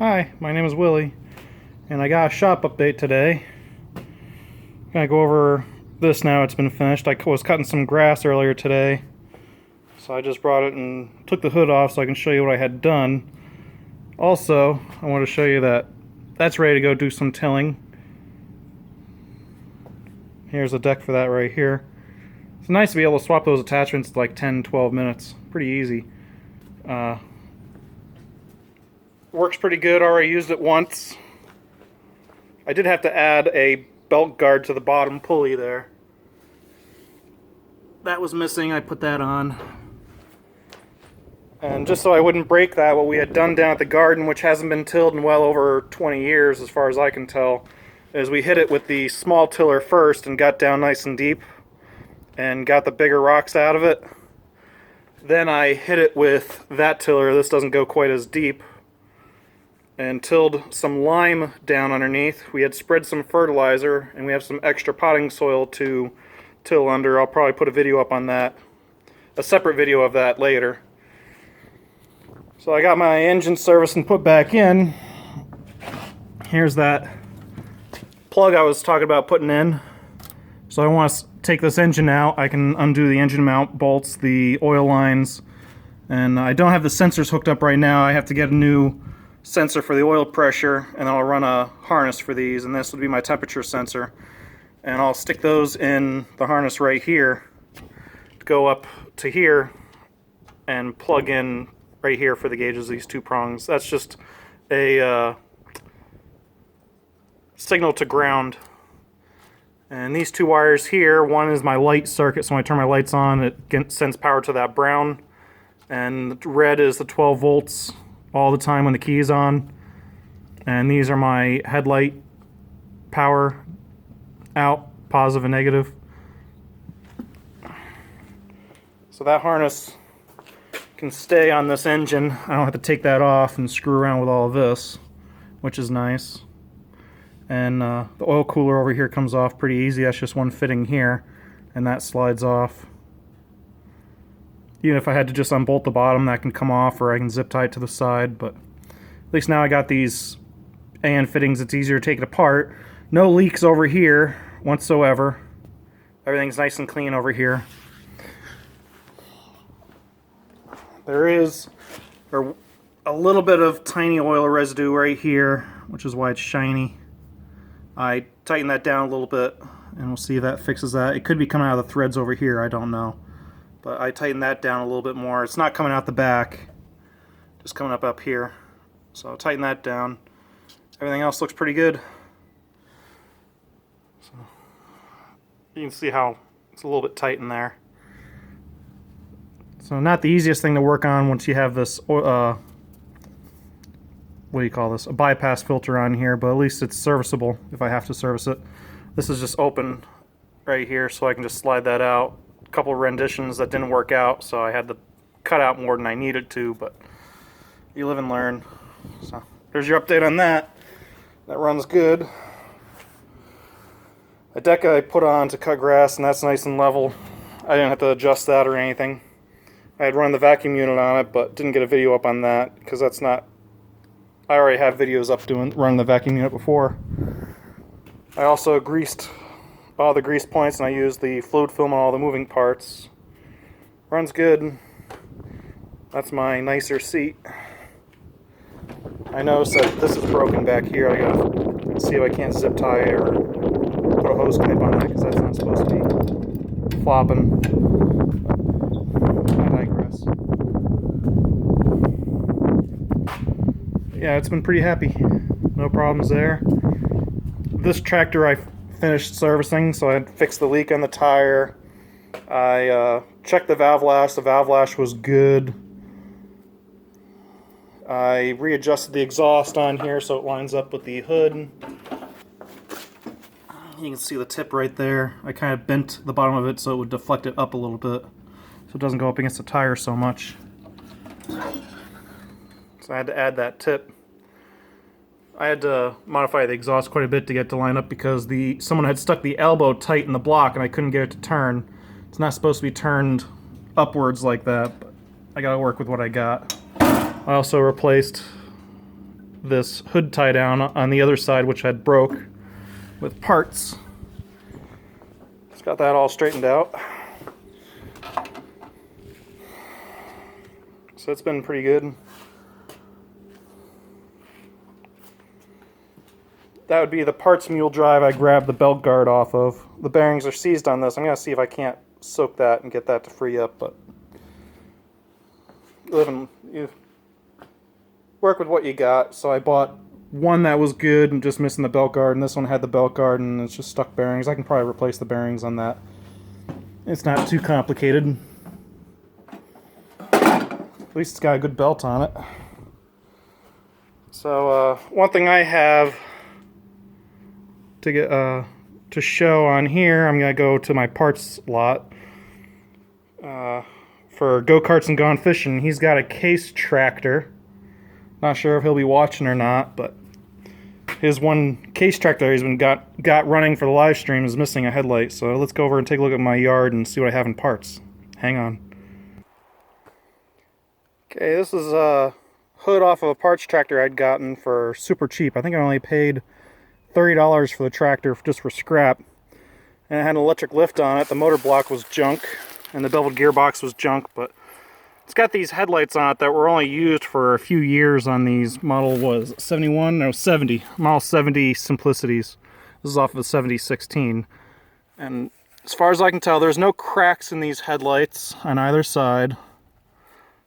Hi, my name is Willie, and I got a shop update today. I'm gonna go over this now. It's been finished. I was cutting some grass earlier today, so I just brought it and took the hood off so I can show you what I had done. Also, I want to show you that that's ready to go do some tilling. Here's the deck for that right here. It's nice to be able to swap those attachments in like 10-12 minutes. Pretty easy. Works pretty good. Already used it once. I did have to add a belt guard to the bottom pulley there. That was missing. I put that on. And just so I wouldn't break that, what we had done down at the garden, which hasn't been tilled in well over 20 years as far as I can tell, is we hit it with the small tiller first and got down nice and deep and got the bigger rocks out of it. Then I hit it with that tiller. This doesn't go quite as deep. And tilled some lime down underneath. We had spread some fertilizer, and we have some extra potting soil to till under. I'll probably put a video up on that, a separate video of that later. So I got my engine serviced and put back in. Here's that plug I was talking about putting in. So I want to take this engine out. I can undo the engine mount bolts, the oil lines, and I don't have the sensors hooked up right now. I have to get a new sensor for the oil pressure, and I'll run a harness for these, and this would be my temperature sensor. And I'll stick those in the harness right here to go up to here and plug in right here for the gauges, these two prongs. That's just a signal to ground. And these two wires here, one is my light circuit, so when I turn my lights on, it sends power to that brown. And red is the 12 volts all the time when the key is on. And these are my headlight power out, positive and negative. So that harness can stay on this engine. I don't have to take that off and screw around with all of this, which is nice. And the oil cooler over here comes off pretty easy. That's just one fitting here, and that slides off. Even if I had to just unbolt the bottom, that can come off, or I can zip tie it to the side. But at least now I got these AN fittings, it's easier to take it apart. No leaks over here whatsoever. Everything's nice and clean over here. There is a little bit of tiny oil residue right here, which is why it's shiny. I tightened that down a little bit, and we'll see if that fixes that. It could be coming out of the threads over here, I don't know. But I tightened that down a little bit more. It's not coming out the back, just coming up here. So I'll tighten that down. Everything else looks pretty good. So you can see how it's a little bit tight in there. So not the easiest thing to work on once you have this, what do you call this? A bypass filter on here, but at least it's serviceable if I have to service it. This is just open right here, so I can just slide that out. A couple of renditions that didn't work out, so I had to cut out more than I needed to, but you live and learn. So there's your update on that. That runs good. A deck I put on to cut grass, and that's nice and level. I didn't have to adjust that or anything. I had run the vacuum unit on it, but didn't get a video up on that because that's not. I already have videos up running the vacuum unit before. I also greased all the grease points, and I used the fluid film on all the moving parts. Runs good. That's my nicer seat. I noticed that this is broken back here. I gotta see if I can't zip tie or put a hose clip on that because that's not supposed to be flopping. I digress. Yeah, it's been pretty happy. No problems there. This tractor I finished servicing, so I had fixed the leak on the tire. I checked the valve lash. The valve lash was good. I readjusted the exhaust on here so it lines up with the hood. You can see the tip right there. I kind of bent the bottom of it so it would deflect it up a little bit, so it doesn't go up against the tire so much. So I had to add that tip. I had to modify the exhaust quite a bit to get it to line up because someone had stuck the elbow tight in the block and I couldn't get it to turn. It's not supposed to be turned upwards like that, but I gotta work with what I got. I also replaced this hood tie down on the other side, which had broke, with parts. Just got that all straightened out. So it's been pretty good. That would be the parts mule drive I grabbed the belt guard off of. The bearings are seized on this. I'm going to see if I can't soak that and get that to free up, but you work with what you got. So I bought one that was good and just missing the belt guard, and this one had the belt guard and it's just stuck bearings. I can probably replace the bearings on that. It's not too complicated. At least it's got a good belt on it. So one thing I have to get to show on here, I'm gonna go to my parts lot for Go-Karts and Gone Fishing. He's got a Case tractor. Not sure if he'll be watching or not, but his one Case tractor he's been got running for the live stream is missing a headlight. So let's go over and take a look at my yard and see what I have in parts. Hang on. Okay, this is a hood off of a parts tractor I'd gotten for super cheap. I think I only paid $30 for the tractor just for scrap. And it had an electric lift on it. The motor block was junk and the beveled gearbox was junk, but it's got these headlights on it that were only used for a few years on these model was 71, no 70, model 70 Simplicities. This is off of the 7016. And as far as I can tell, there's no cracks in these headlights on either side.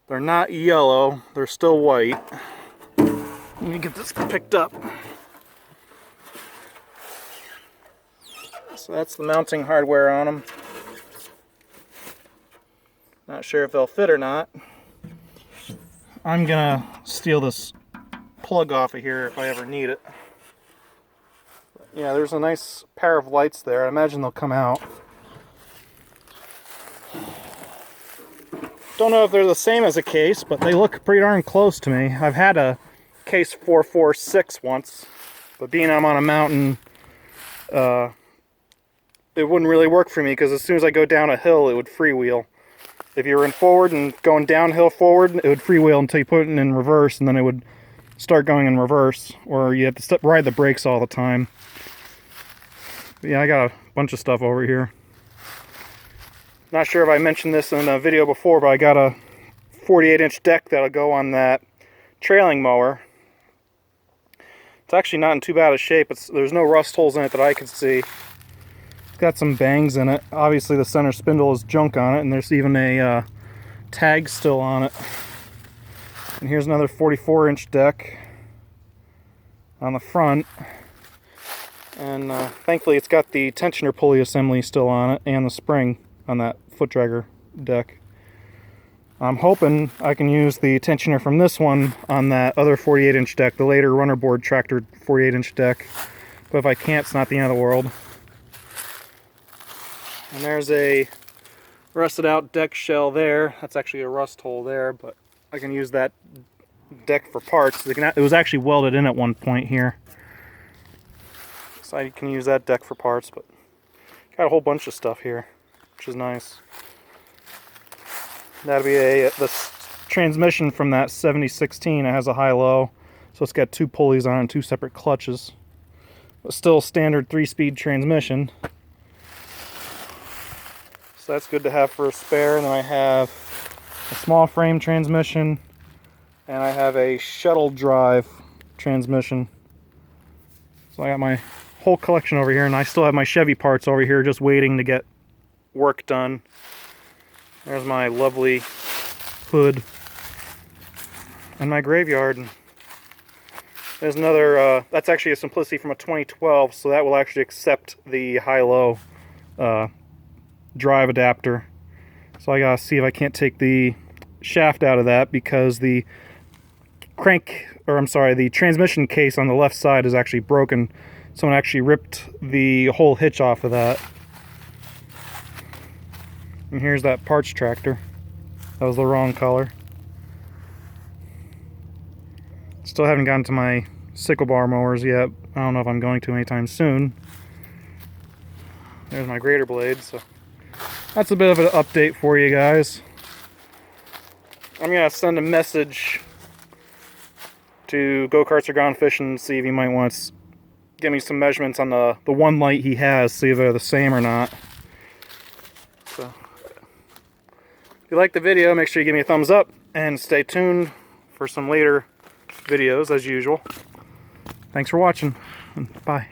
They're not yellow, they're still white. Let me get this picked up. So that's the mounting hardware on them. Not sure if they'll fit or not. I'm gonna steal this plug off of here if I ever need it. But yeah, there's a nice pair of lights there. I imagine they'll come out. Don't know if they're the same as a Case, but they look pretty darn close to me. I've had a Case 446 once, but being I'm on a mountain, it wouldn't really work for me because as soon as I go down a hill, it would freewheel. If you were in forward and going downhill forward, it would freewheel until you put it in reverse, and then it would start going in reverse, or you have to ride the brakes all the time. But yeah, I got a bunch of stuff over here. Not sure if I mentioned this in a video before, but I got a 48-inch deck that'll go on that trailing mower. It's actually not in too bad a shape. There's no rust holes in it that I can see. It's got some bangs in it. Obviously the center spindle is junk on it, and there's even a tag still on it. And here's another 44-inch deck on the front. And thankfully it's got the tensioner pulley assembly still on it, and the spring on that foot dragger deck. I'm hoping I can use the tensioner from this one on that other 48-inch deck, the later runner board tractor 48-inch deck. But if I can't, it's not the end of the world. And there's a rusted out deck shell there. That's actually a rust hole there, but I can use that deck for parts. It was actually welded in at one point here. So I can use that deck for parts, but got a whole bunch of stuff here, which is nice. That'll be the transmission from that 7016. It has a high-low, so it's got two pulleys on it and two separate clutches. But still standard 3-speed transmission. So that's good to have for a spare. And then I have a small frame transmission, and I have a shuttle drive transmission. So I got my whole collection over here, and I still have my Chevy parts over here just waiting to get work done. There's my lovely hood and my graveyard. There's another, that's actually a Simplicity from a 2012, so that will actually accept the high-low drive adapter. So I gotta see if I can't take the shaft out of that, because the the transmission case on the left side is actually broken. Someone actually ripped the whole hitch off of that. And here's that parts tractor. That was the wrong color. Still haven't gotten to my sickle bar mowers yet. I don't know if I'm going to anytime soon. There's my grater blade, so that's a bit of an update for you guys. I'm gonna send a message to Go-Karts Are Gone Fishing and see if he might want to give me some measurements on the one light he has, see if they're the same or not. So, if you like the video, make sure you give me a thumbs up and stay tuned for some later videos as usual. Thanks for watching, and bye.